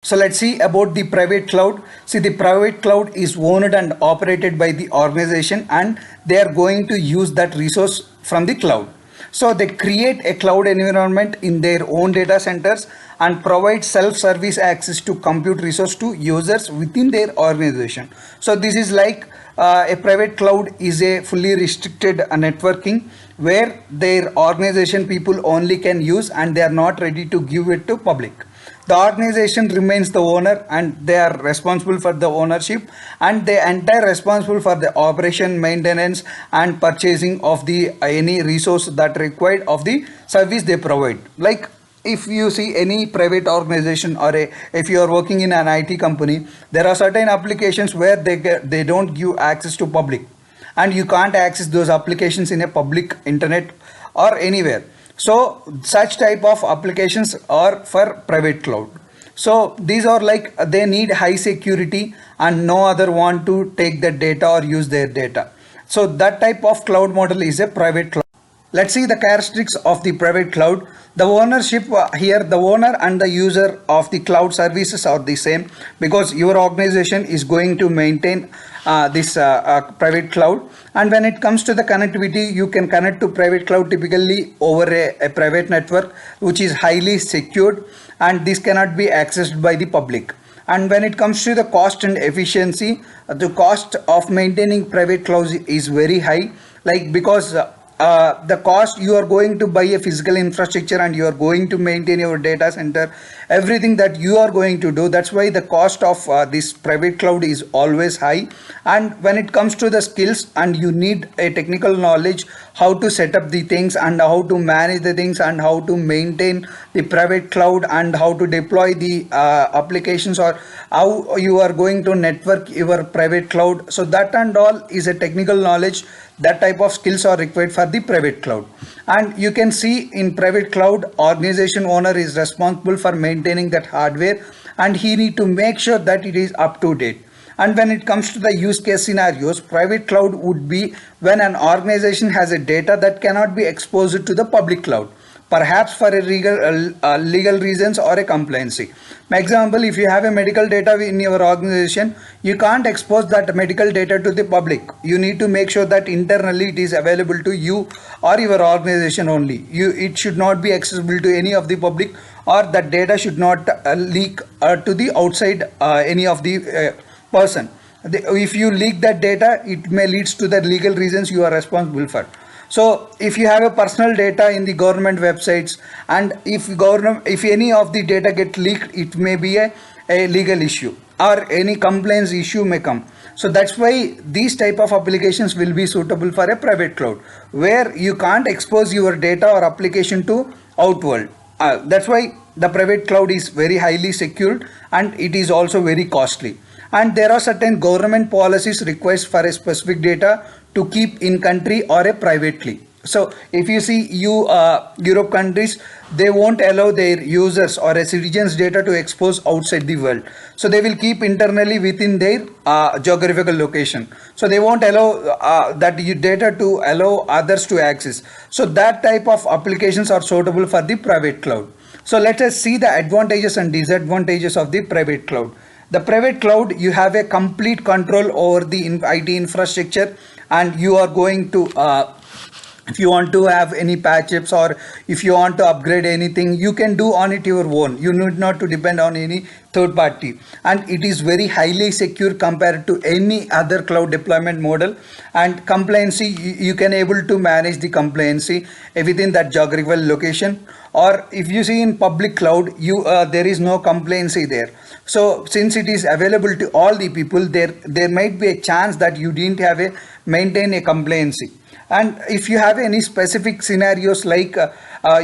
So let's see about the private cloud. See, the private cloud is owned and operated by the organization, and they are going to use that resource from the cloud. So they create a cloud environment in their own data centers and provide self-service access to compute resource to users within their organization. So this is like a private cloud is a fully restricted networking where their organization people only can use, and they are not ready to give it to public. The organization remains the owner, and they are responsible for the ownership, and they entire responsible for the operation, maintenance and purchasing of the any resource that required of the service they provide. Like if you see any private organization, or if you are working in an IT company, there are certain applications where they don't give access to public, and you can't access those applications in a public internet or anywhere. So such type of applications are for private cloud. So these are like they need high security, and no other want to take the data or use their data. So that type of cloud model is a private cloud. Let's see the characteristics of the private cloud. The ownership here, the owner and the user of the cloud services are the same, because your organization is going to maintain this private cloud. And when it comes to the connectivity, you can connect to private cloud typically over a private network which is highly secured, and this cannot be accessed by the public. And when it comes to the cost and efficiency, the cost of maintaining private clouds is very high, like because the cost, you are going to buy a physical infrastructure and you are going to maintain your data center, everything that you are going to do. That's why the cost of this private cloud is always high. And when it comes to the skills, and you need a technical knowledge how to set up the things and how to manage the things and how to maintain the private cloud and how to deploy the applications, or how you are going to network your private cloud. So that and all is a technical knowledge. That type of skills are required for the private cloud. And you can see in private cloud, organization owner is responsible for maintaining that hardware, and he need to make sure that it is up to date. And when it comes to the use case scenarios, private cloud would be when an organization has a data that cannot be exposed to the public cloud, perhaps for a legal reasons or a compliancy. For example, if you have a medical data in your organization, you can't expose that medical data to the public. You need to make sure that internally it is available to you or your organization only. It should not be accessible to any of the public, or that data should not leak to the outside any of the person. If you leak that data, it may leads to the legal reasons you are responsible for. So if you have a personal data in the government websites, and if any of the data get leaked, it may be a legal issue, or any complaints issue may come. So that's why these type of applications will be suitable for a private cloud, where you can't expose your data or application to outworld. That's why the private cloud is very highly secured, and it is also very costly. And there are certain government policies request for a specific data to keep in country or a privately. So if you see Europe countries, they won't allow their users or a citizens data to expose outside the world. So they will keep internally within their geographical location. So they won't allow that data to allow others to access. So that type of applications are suitable for the private cloud. So let us see the advantages and disadvantages of the private cloud. The private cloud, you have a complete control over the IT infrastructure, and you are going to if you want to have any patch-ups, or if you want to upgrade anything, you can do on it your own. You need not to depend on any third party, and it is very highly secure compared to any other cloud deployment model. And compliancy, you can able to manage the compliancy within that geographical location. Or if you see in public cloud, there is no compliancy there. So since it is available to all the people, there might be a chance that you didn't have maintain a compliancy. And if you have any specific scenarios, like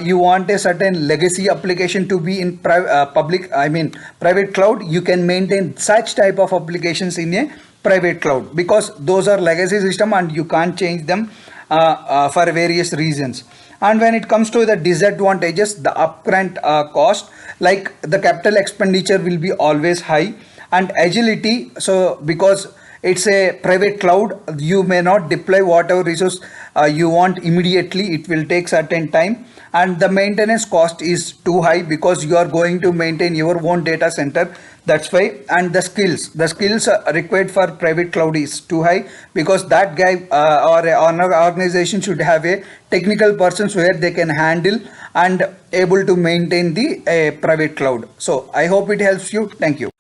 you want a certain legacy application to be in private cloud, you can maintain such type of applications in a private cloud, because those are legacy system and you can't change them for various reasons. And when it comes to the disadvantages, the upfront cost, like the capital expenditure will be always high, and agility. So because it's a private cloud. You may not deploy whatever resource you want immediately. It will take certain time, and the maintenance cost is too high because you are going to maintain your own data center. That's why. And the skills required for private cloud is too high, because that guy or an organization should have a technical persons where they can handle and able to maintain the private cloud. So I hope it helps you. Thank you.